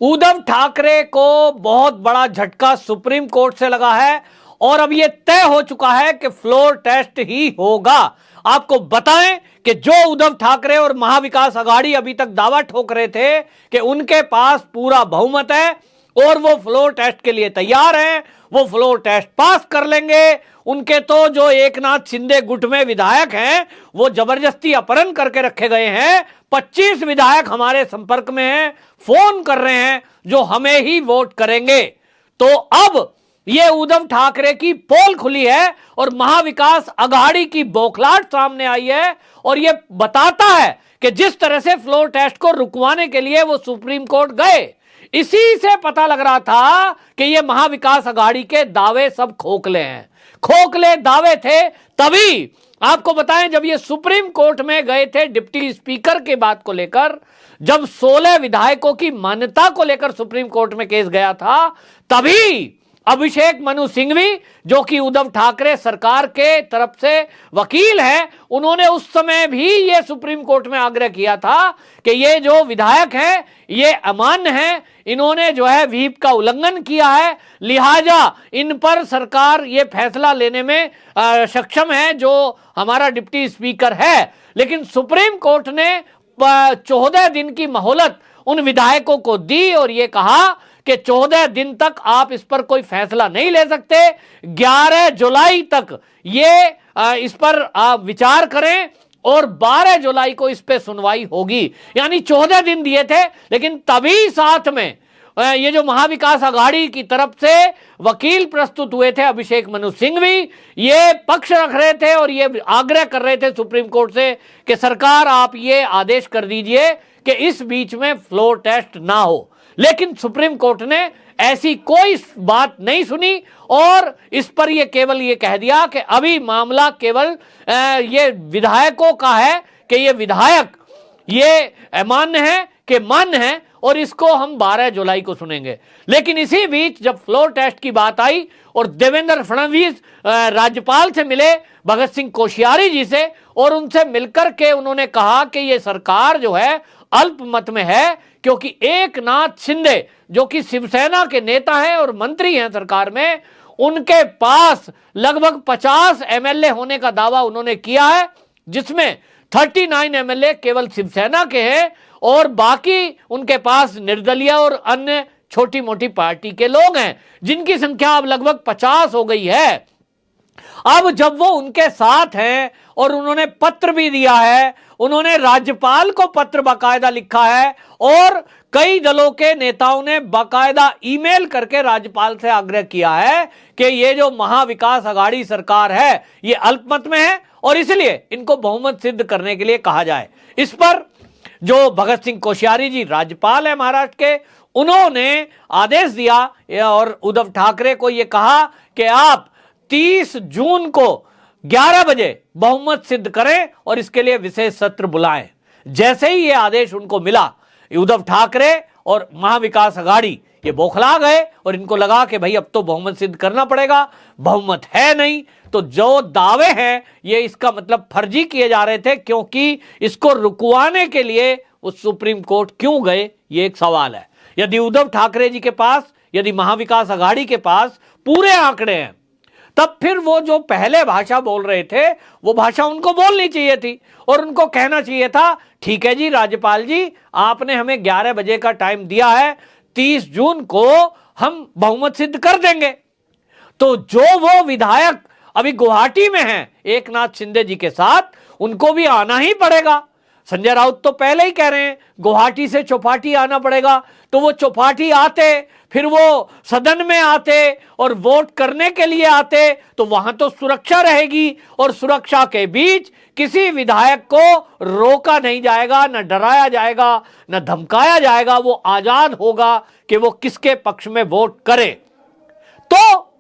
उद्धव ठाकरे को बहुत बड़ा झटका सुप्रीम कोर्ट से लगा है और अब यह तय हो चुका है कि फ्लोर टेस्ट ही होगा। आपको बताएं कि जो उद्धव ठाकरे और महाविकास अघाड़ी अभी तक दावा ठोक रहे थे कि उनके पास पूरा बहुमत है और वो फ्लोर टेस्ट के लिए तैयार हैं, वो फ्लोर टेस्ट पास कर लेंगे। उनके तो जो एकनाथ शिंदे गुट में विधायक हैं वो जबरदस्ती अपहरण करके रखे गए हैं। 25 विधायक हमारे संपर्क में हैं, फोन कर रहे हैं जो हमें ही वोट करेंगे। तो अब ये उद्धव ठाकरे की पोल खुली है और महाविकास अघाड़ी की बौखलाहट सामने आई है और ये बताता है कि जिस तरह से फ्लोर टेस्ट को रुकवाने के लिए वो सुप्रीम कोर्ट गए, इसी से पता लग रहा था कि ये महाविकास अघाड़ी के दावे सब खोखले हैं, खोखले दावे थे। तभी आपको बताएं जब ये सुप्रीम कोर्ट में गए थे डिप्टी स्पीकर के बात को लेकर, जब 16 विधायकों की मान्यता को लेकर सुप्रीम कोर्ट में केस गया था, तभी अभिषेक मनु सिंघवी जो कि उद्धव ठाकरे सरकार के तरफ से वकील हैं, उन्होंने उस समय भी ये सुप्रीम कोर्ट में आग्रह किया था कि ये जो विधायक हैं ये अमान्य हैं, इन्होंने जो है व्हीप का उल्लंघन किया है, लिहाजा इन पर सरकार ये फैसला लेने में सक्षम है जो हमारा डिप्टी स्पीकर है। लेकिन सुप्रीम कोर्ट ने 14 दिन की मोहलत उन विधायकों को दी और ये कहा कि 14 दिन तक आप इस पर कोई फैसला नहीं ले सकते, 11 जुलाई तक ये इस पर आप विचार करें और 12 जुलाई को इस पे सुनवाई होगी। यानी 14 दिन दिए थे, लेकिन तभी साथ में ये जो महाविकास अघाड़ी की तरफ से वकील प्रस्तुत हुए थे अभिषेक मनु सिंघवी, ये पक्ष रख रहे थे और ये आग्रह कर रहे थे सुप्रीम कोर्ट से कि सरकार आप ये आदेश कर दीजिए कि इस बीच में फ्लोर टेस्ट ना हो। लेकिन सुप्रीम कोर्ट ने ऐसी कोई बात नहीं सुनी और इस पर यह केवल ये कह दिया कि अभी मामला केवल ये विधायकों का है कि ये विधायक ये अमान्य है कि मान्य है और इसको हम 12 जुलाई को सुनेंगे। लेकिन इसी बीच जब फ्लोर टेस्ट की बात आई और देवेंद्र फडणवीस राज्यपाल से मिले भगत सिंह कोश्यारी जी से और उनसे मिलकर के उन्होंने कहा कि ये सरकार जो है अल्पमत में है, क्योंकि एकनाथ शिंदे जो कि शिवसेना के नेता हैं और मंत्री हैं सरकार में, उनके पास लगभग 50 एमएलए होने का दावा उन्होंने किया है, जिसमें 39 एमएलए केवल शिवसेना के हैं और बाकी उनके पास निर्दलीय और अन्य छोटी मोटी पार्टी के लोग हैं, जिनकी संख्या अब लगभग 50 हो गई है। अब जब वो उनके साथ हैं और उन्होंने पत्र भी दिया है, उन्होंने राज्यपाल को पत्र बाकायदा लिखा है और कई दलों के नेताओं ने बाकायदा ईमेल करके राज्यपाल से आग्रह किया है कि ये जो महाविकास अघाड़ी सरकार है ये अल्पमत में है और इसलिए इनको बहुमत सिद्ध करने के लिए कहा जाए। इस पर जो भगत सिंह कोश्यारी जी राज्यपाल है महाराष्ट्र के, उन्होंने आदेश दिया और उद्धव ठाकरे को यह कहा कि आप 30 जून को 11 बजे बहुमत सिद्ध करें और इसके लिए विशेष सत्र बुलाएं। जैसे ही यह आदेश उनको मिला, उद्धव ठाकरे और महाविकास अघाड़ी ये बौखला गए और इनको लगा कि भाई अब तो बहुमत सिद्ध करना पड़ेगा, बहुमत है नहीं। तो जो दावे हैं ये इसका मतलब फर्जी किए जा रहे थे, क्योंकि इसको रुकवाने के लिए उस सुप्रीम कोर्ट क्यों गए, ये एक सवाल है। यदि उद्धव ठाकरे जी के पास, यदि महाविकास अघाड़ी के पास पूरे आंकड़े हैं, तब फिर वो जो पहले भाषा बोल रहे थे वो भाषा उनको बोलनी चाहिए थी और उनको कहना चाहिए था ठीक है जी राज्यपाल जी, आपने हमें 11 बजे का टाइम दिया है, 30 जून को हम बहुमत सिद्ध कर देंगे। तो जो वो विधायक अभी गुवाहाटी में हैं एकनाथ शिंदे जी के साथ, उनको भी आना ही पड़ेगा। संजय राउत तो पहले ही कह रहे हैं गुवाहाटी से चौपाटी आना पड़ेगा, तो वो चौपाटी आते, फिर वो सदन में आते और वोट करने के लिए आते, तो वहां तो सुरक्षा रहेगी और सुरक्षा के बीच किसी विधायक को रोका नहीं जाएगा, न डराया जाएगा, न धमकाया जाएगा। वो आजाद होगा कि वो किसके पक्ष में वोट करे। तो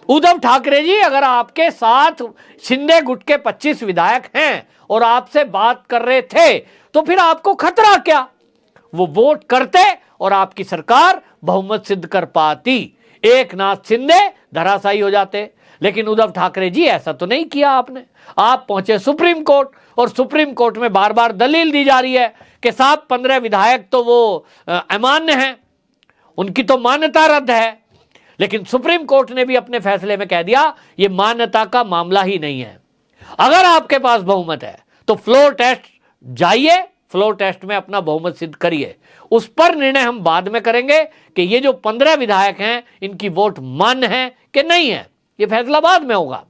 उद्धव ठाकरे जी, अगर आपके साथ शिंदे गुट के 25 विधायक हैं और आपसे बात कर रहे थे, तो फिर आपको खतरा क्या? वो वोट करते और आपकी सरकार बहुमत सिद्ध कर पाती, एकनाथ शिंदे धराशायी हो जाते। लेकिन उद्धव ठाकरे जी ऐसा तो नहीं किया आपने। आप पहुंचे सुप्रीम कोर्ट और सुप्रीम कोर्ट में बार बार दलील दी जा रही है कि साहब 15 विधायक तो वो अमान्य हैं, उनकी तो मान्यता रद्द है। लेकिन सुप्रीम कोर्ट ने भी अपने फैसले में कह दिया यह मान्यता का मामला ही नहीं है। अगर आपके पास बहुमत है तो फ्लोर टेस्ट जाइए, फ्लोर टेस्ट में अपना बहुमत सिद्ध करिए। उस पर निर्णय हम बाद में करेंगे कि ये जो 15 विधायक हैं इनकी वोट मान्य है कि नहीं है, ये फैसला बाद में होगा।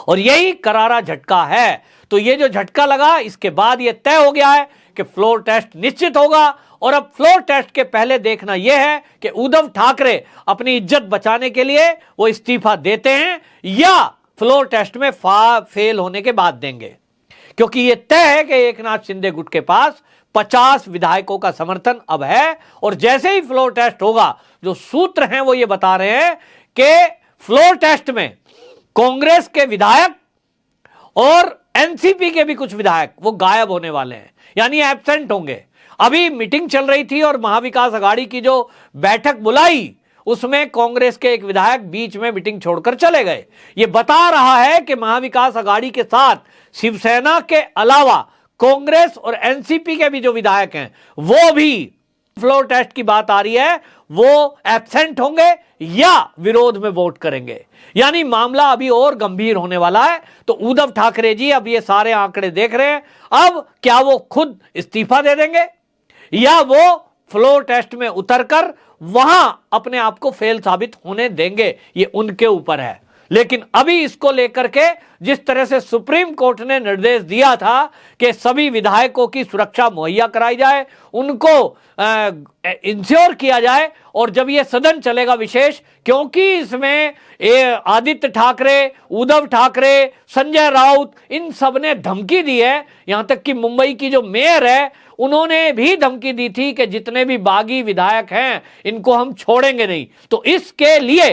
और यही करारा झटका है। तो ये जो झटका लगा, इसके बाद ये तय हो गया है कि फ्लोर टेस्ट निश्चित होगा। और अब फ्लोर टेस्ट के पहले देखना यह है कि उद्धव ठाकरे अपनी इज्जत बचाने के लिए वो इस्तीफा देते हैं या फ्लोर टेस्ट में फेल होने के बाद देंगे। क्योंकि यह तय है कि एकनाथ शिंदे गुट के पास 50 विधायकों का समर्थन अब है। और जैसे ही फ्लोर टेस्ट होगा, जो सूत्र हैं वो ये बता रहे हैं कि फ्लोर टेस्ट में कांग्रेस के विधायक और एनसीपी के भी कुछ विधायक वो गायब होने वाले हैं, यानी एब्सेंट होंगे। अभी मीटिंग चल रही थी और महाविकास अघाड़ी की जो बैठक बुलाई उसमें कांग्रेस के एक विधायक बीच में मीटिंग छोड़कर चले गए। यह बता रहा है कि महाविकास अघाड़ी के साथ शिवसेना के अलावा कांग्रेस और एनसीपी के भी जो विधायक हैं वो भी, फ्लोर टेस्ट की बात आ रही है, वो एब्सेंट होंगे या विरोध में वोट करेंगे। यानी मामला अभी और गंभीर होने वाला है। तो उद्धव ठाकरे जी अब ये सारे आंकड़े देख रहे हैं। अब क्या वो खुद इस्तीफा दे देंगे या वो फ्लोर टेस्ट में उतरकर वहां अपने आप को फेल साबित होने देंगे, ये उनके ऊपर है। लेकिन अभी इसको लेकर के जिस तरह से सुप्रीम कोर्ट ने निर्देश दिया था कि सभी विधायकों की सुरक्षा मुहैया कराई जाए, उनको इंश्योर किया जाए, और जब ये सदन चलेगा विशेष, क्योंकि इसमें आदित्य ठाकरे, उद्धव ठाकरे, संजय राउत, इन सब ने धमकी दी है। यहां तक कि मुंबई की जो मेयर है उन्होंने भी धमकी दी थी कि जितने भी बागी विधायक हैं इनको हम छोड़ेंगे नहीं। तो इसके लिए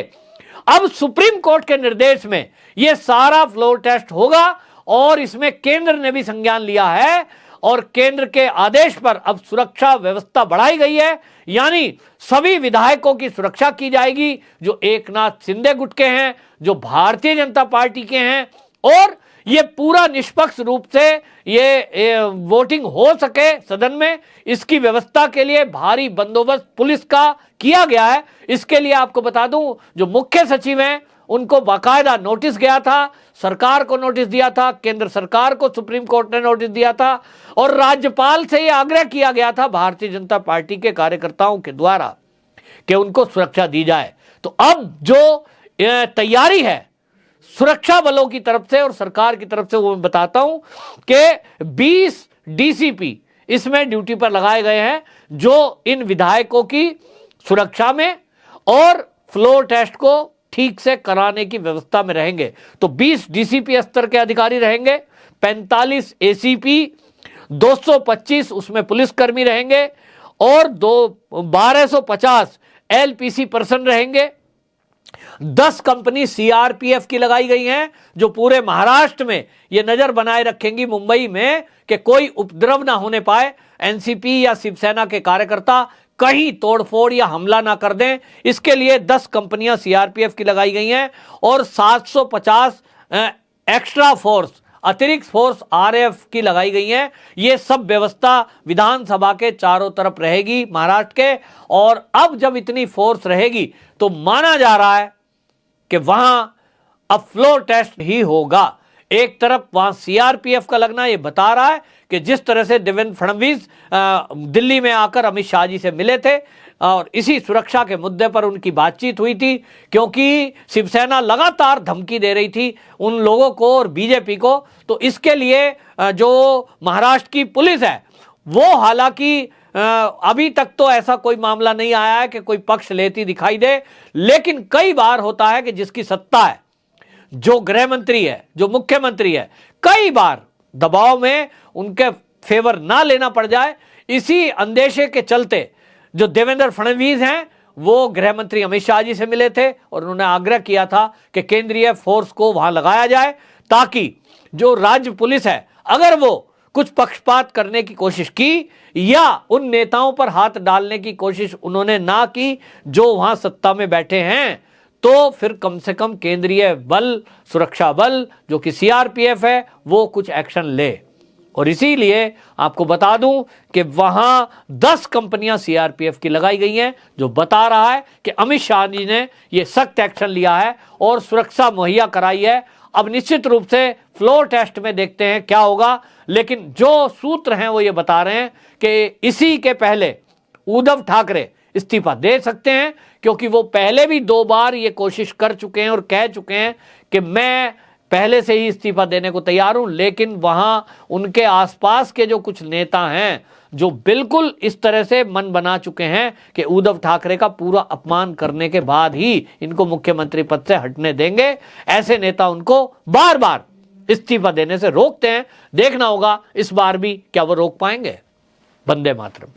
अब सुप्रीम कोर्ट के निर्देश में यह सारा फ्लोर टेस्ट होगा और इसमें केंद्र ने भी संज्ञान लिया है और केंद्र के आदेश पर अब सुरक्षा व्यवस्था बढ़ाई गई है। यानी सभी विधायकों की सुरक्षा की जाएगी जो एकनाथ शिंदे गुट के हैं, जो भारतीय जनता पार्टी के हैं, और ये पूरा निष्पक्ष रूप से ये वोटिंग हो सके सदन में, इसकी व्यवस्था के लिए भारी बंदोबस्त पुलिस का किया गया है। इसके लिए आपको बता दूं, जो मुख्य सचिव हैं उनको बाकायदा नोटिस गया था, सरकार को नोटिस दिया था, केंद्र सरकार को सुप्रीम कोर्ट ने नोटिस दिया था, और राज्यपाल से यह आग्रह किया गया था भारतीय जनता पार्टी के कार्यकर्ताओं के द्वारा कि उनको सुरक्षा दी जाए। तो अब जो तैयारी है सुरक्षा बलों की तरफ से और सरकार की तरफ से, वो मैं बताता हूं कि 20 डीसीपी इसमें ड्यूटी पर लगाए गए हैं जो इन विधायकों की सुरक्षा में और फ्लोर टेस्ट को ठीक से कराने की व्यवस्था में रहेंगे। तो 20 डीसीपी स्तर के अधिकारी रहेंगे, 45 एसीपी, 225 उसमें पुलिसकर्मी रहेंगे और 1250 एलपीसी पर्सन रहेंगे। 10 कंपनी सीआरपीएफ की लगाई गई हैं जो पूरे महाराष्ट्र में ये नजर बनाए रखेंगी मुंबई में कि कोई उपद्रव ना होने पाए, एनसीपी या शिवसेना के कार्यकर्ता कहीं तोड़फोड़ या हमला ना कर दें। इसके लिए 10 कंपनियां सीआरपीएफ की लगाई गई हैं और 750 एक्स्ट्रा फोर्स, अतिरिक्त फोर्स आरएफ की लगाई गई है। ये सब व्यवस्था विधानसभा के चारों तरफ रहेगी महाराष्ट्र के। और अब जब इतनी फोर्स रहेगी तो माना जा रहा है कि वहां अब फ्लोर टेस्ट ही होगा। एक तरफ वहां सीआरपीएफ का लगना ये बता रहा है कि जिस तरह से देवेंद्र फडणवीस दिल्ली में आकर अमित शाह जी से मिले थे और इसी सुरक्षा के मुद्दे पर उनकी बातचीत हुई थी, क्योंकि शिवसेना लगातार धमकी दे रही थी उन लोगों को और बीजेपी को। तो इसके लिए जो महाराष्ट्र की पुलिस है वो, हालांकि अभी तक तो ऐसा कोई मामला नहीं आया है कि कोई पक्ष लेती दिखाई दे, लेकिन कई बार होता है कि जिसकी सत्ता है, जो गृह मंत्री है, जो मुख्यमंत्री है, कई बार दबाव में उनके फेवर ना लेना पड़ जाए। इसी अंदेशे के चलते जो देवेंद्र फडणवीस हैं वो गृह मंत्री अमित शाह जी से मिले थे और उन्होंने आग्रह किया था कि केंद्रीय फोर्स को वहां लगाया जाए ताकि जो राज्य पुलिस है, अगर वो कुछ पक्षपात करने की कोशिश की या उन नेताओं पर हाथ डालने की कोशिश उन्होंने ना की जो वहां सत्ता में बैठे हैं, तो फिर कम से कम केंद्रीय बल, सुरक्षा बल जो कि सीआरपीएफ है, वो कुछ एक्शन ले। और इसीलिए आपको बता दूं कि वहां 10 कंपनियां सीआरपीएफ की लगाई गई हैं, जो बता रहा है कि अमित शाह जी ने यह सख्त एक्शन लिया है और सुरक्षा मुहैया कराई है। अब निश्चित रूप से फ्लोर टेस्ट में देखते हैं क्या होगा, लेकिन जो सूत्र हैं वो ये बता रहे हैं कि इसी के पहले उद्धव ठाकरे इस्तीफा दे सकते हैं, क्योंकि वो पहले भी 2 बार ये कोशिश कर चुके हैं और कह चुके हैं कि मैं पहले से ही इस्तीफा देने को तैयार हूं। लेकिन वहां उनके आसपास के जो कुछ नेता हैं जो बिल्कुल इस तरह से मन बना चुके हैं कि उद्धव ठाकरे का पूरा अपमान करने के बाद ही इनको मुख्यमंत्री पद से हटने देंगे, ऐसे नेता उनको बार बार इस्तीफा देने से रोकते हैं। देखना होगा इस बार भी क्या वो रोक पाएंगे। वंदे मातरम।